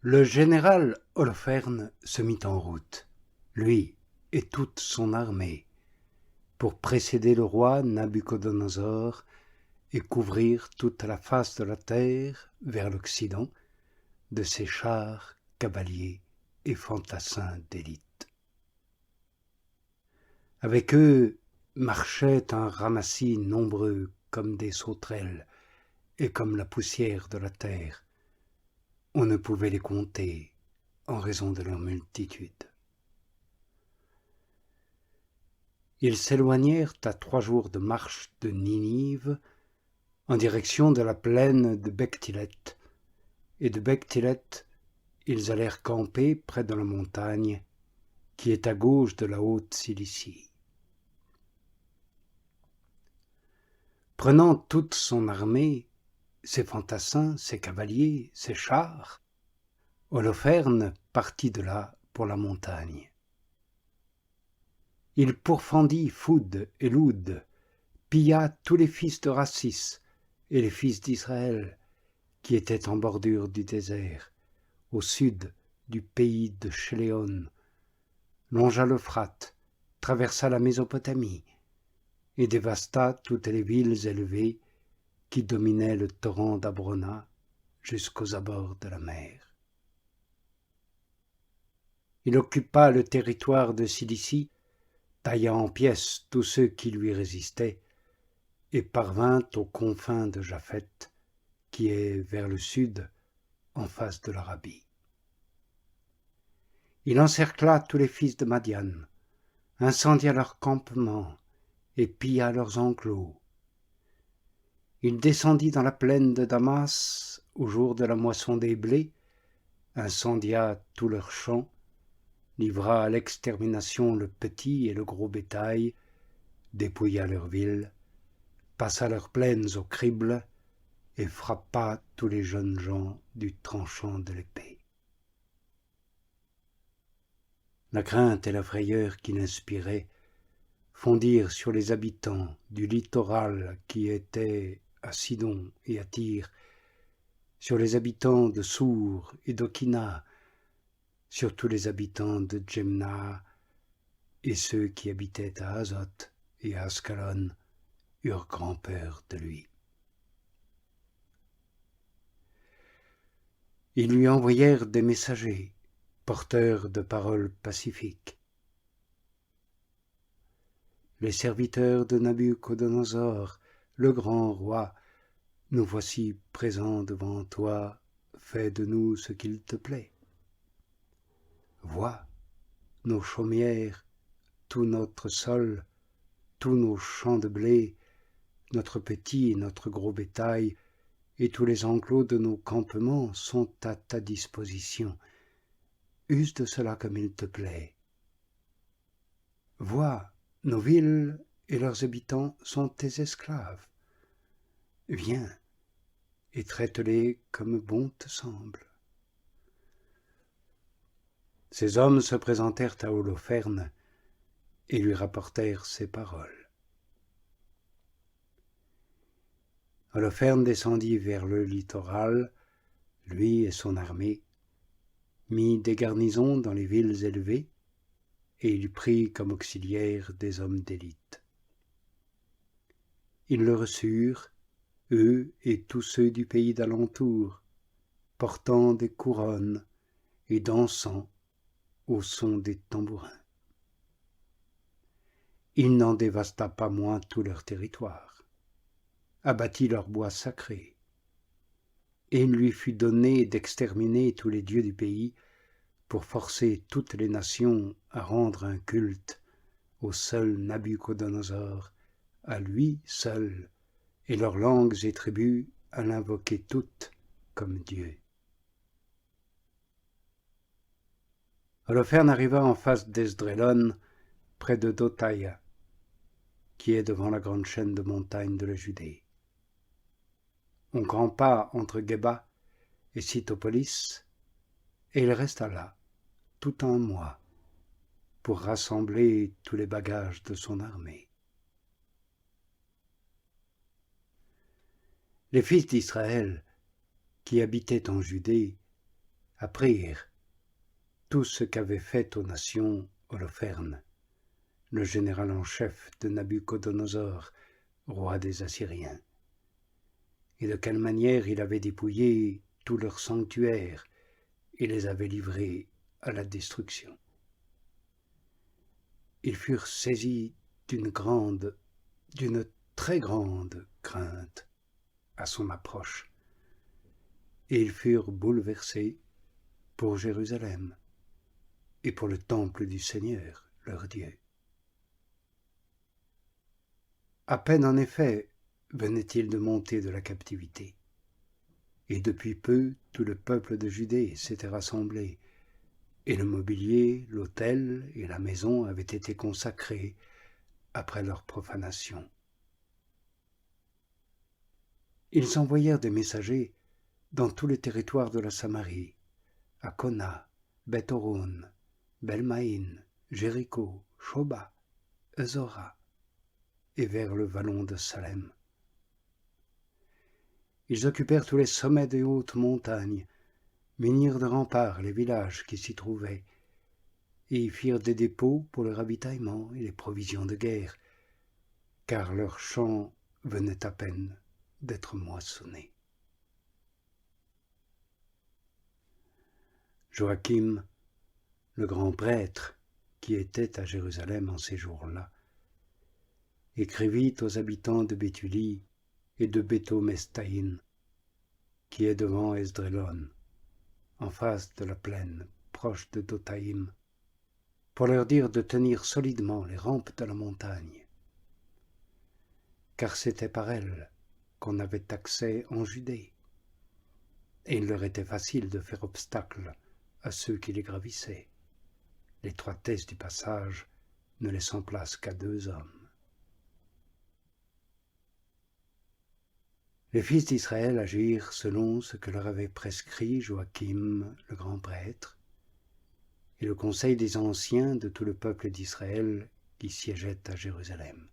Le général Holoferne se mit en route, lui et toute son armée, pour précéder le roi Nabuchodonosor et couvrir toute la face de la terre vers l'Occident de ses chars, cavaliers et fantassins d'élite. Avec eux marchait un ramassis nombreux comme des sauterelles et comme la poussière de la terre. On ne pouvait les compter en raison de leur multitude. Ils s'éloignèrent à 3 jours de marche de Ninive en direction de la plaine de Bechtilet, et de Bechtilet ils allèrent camper près de la montagne qui est à gauche de la haute Cilicie. Prenant toute son armée, ses fantassins, ses cavaliers, ses chars, Holoferne partit de là pour la montagne. Il pourfendit Foud et Loud, pilla tous les fils de Rassis et les fils d'Israël qui étaient en bordure du désert, au sud du pays de Chéléon, longea l'Euphrate, traversa la Mésopotamie et dévasta toutes les villes élevées qui dominaient le torrent d'Abrona jusqu'aux abords de la mer. Il occupa le territoire de Cilicie, tailla en pièces tous ceux qui lui résistaient, et parvint aux confins de Japheth, qui est vers le sud, en face de l'Arabie. Il encercla tous les fils de Madian, incendia leurs campements et pilla leurs enclos. Il descendit dans la plaine de Damas au jour de la moisson des blés, incendia tous leurs champs, livra à l'extermination le petit et le gros bétail, dépouilla leurs villes, passa leurs plaines au crible et frappa tous les jeunes gens du tranchant de l'épée. La crainte et la frayeur qu'il inspirait fondirent sur les habitants du littoral qui étaient à Sidon et à Tyr, sur les habitants de Sour et d'Okina, sur tous les habitants de Djemna, et ceux qui habitaient à Azoth et à Ascalon eurent grand peur de lui. Ils lui envoyèrent des messagers, porteurs de paroles pacifiques. Les serviteurs de Nabuchodonosor, le grand roi, nous voici présents devant toi, fais de nous ce qu'il te plaît. Vois nos chaumières, tout notre sol, tous nos champs de blé, notre petit et notre gros bétail, et tous les enclos de nos campements sont à ta disposition. Use de cela comme il te plaît. Vois, nos villes et leurs habitants sont tes esclaves. Viens et traite-les comme bon te semble. Ces hommes se présentèrent à Holoferne et lui rapportèrent ces paroles. Holoferne descendit vers le littoral, lui et son armée, mit des garnisons dans les villes élevées, et il prit comme auxiliaires des hommes d'élite. Ils le reçurent, eux et tous ceux du pays d'alentour, portant des couronnes et dansant au son des tambourins. Il n'en dévasta pas moins tout leur territoire, abattit leurs bois sacrés, et il lui fut donné d'exterminer tous les dieux du pays pour forcer toutes les nations à rendre un culte au seul Nabuchodonosor, à lui seul, et leurs langues et tribus à l'invoquer toutes comme Dieu. Holoferne arriva en face d'Esdrélon, près de Dothaïa, qui est devant la grande chaîne de montagnes de la Judée. On campa entre Geba et Sitopolis, et il resta là, tout un mois, pour rassembler tous les bagages de son armée. Les fils d'Israël, qui habitaient en Judée, apprirent tout ce qu'avait fait aux nations Holoferne, le général en chef de Nabuchodonosor, roi des Assyriens, et de quelle manière il avait dépouillé tous leurs sanctuaires et les avait livrés à la destruction. Ils furent saisis d'une très grande crainte à son approche, et ils furent bouleversés pour Jérusalem et pour le temple du Seigneur, leur Dieu. À peine en effet venait-il de monter de la captivité, et depuis peu tout le peuple de Judée s'était rassemblé, et le mobilier, l'autel et la maison avaient été consacrés après leur profanation. Ils envoyèrent des messagers dans tous les territoires de la Samarie, à Kona, Beth-Horon, Belmaïn, Jéricho, Shoba, Ezora, et vers le vallon de Salem. Ils occupèrent tous les sommets des hautes montagnes, munirent de remparts les villages qui s'y trouvaient, et y firent des dépôts pour le ravitaillement et les provisions de guerre, car leurs champs venaient à peine d'être moissonnés. Joachim, le grand prêtre, qui était à Jérusalem en ces jours-là, écrivit aux habitants de Béthulie et de Béthomestaïn, qui est devant Esdrélon, en face de la plaine, proche de Dothaïm, pour leur dire de tenir solidement les rampes de la montagne, car c'était par elles qu'on avait accès en Judée, et il leur était facile de faire obstacle à ceux qui les gravissaient, l'étroitesse du passage ne laissant place qu'à 2 hommes. Les fils d'Israël agirent selon ce que leur avait prescrit Joachim, le grand prêtre, et le conseil des anciens de tout le peuple d'Israël qui siégeait à Jérusalem.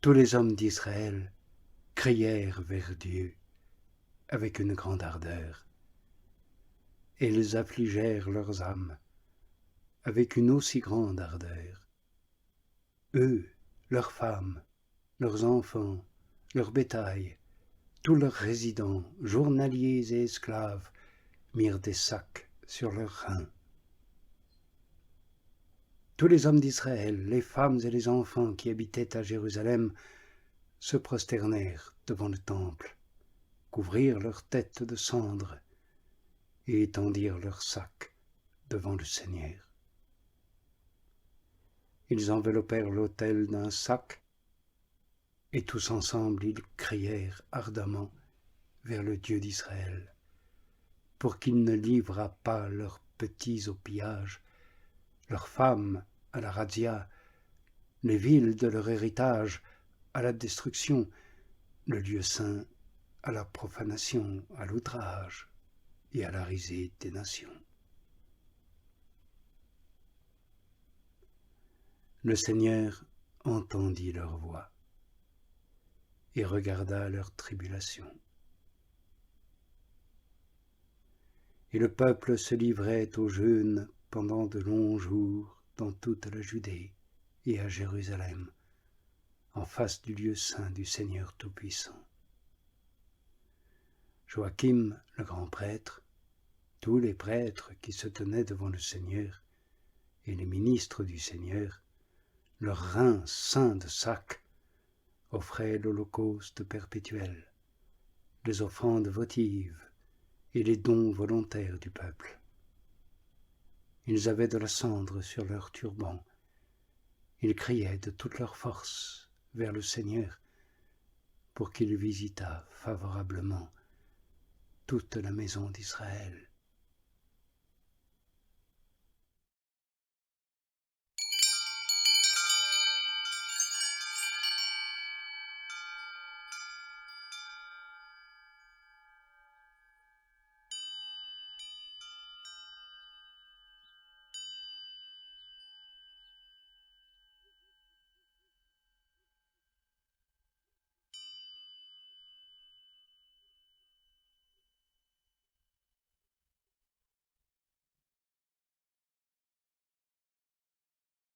Tous les hommes d'Israël crièrent vers Dieu avec une grande ardeur, et ils affligèrent leurs âmes avec une aussi grande ardeur. Eux, leurs femmes, leurs enfants, leur bétail, tous leurs résidents, journaliers et esclaves, mirent des sacs sur leurs reins. Tous les hommes d'Israël, les femmes et les enfants qui habitaient à Jérusalem, se prosternèrent devant le temple, couvrirent leurs têtes de cendres et étendirent leurs sacs devant le Seigneur. Ils enveloppèrent l'autel d'un sac, et tous ensemble ils crièrent ardemment vers le Dieu d'Israël, pour qu'il ne livrât pas leurs petits au pillage, leurs femmes à la razzia, les villes de leur héritage à la destruction, le lieu saint à la profanation, à l'outrage et à la risée des nations. Le Seigneur entendit leur voix et regarda leur tribulation. Et le peuple se livrait au jeûne pendant de longs jours dans toute la Judée et à Jérusalem, en face du lieu saint du Seigneur Tout-Puissant. Joachim, le grand prêtre, tous les prêtres qui se tenaient devant le Seigneur, et les ministres du Seigneur, leurs reins ceints de sacs, offraient l'holocauste perpétuel, les offrandes votives et les dons volontaires du peuple. Ils avaient de la cendre sur leurs turbans. Ils criaient de toute leur force vers le Seigneur pour qu'il visitât favorablement toute la maison d'Israël.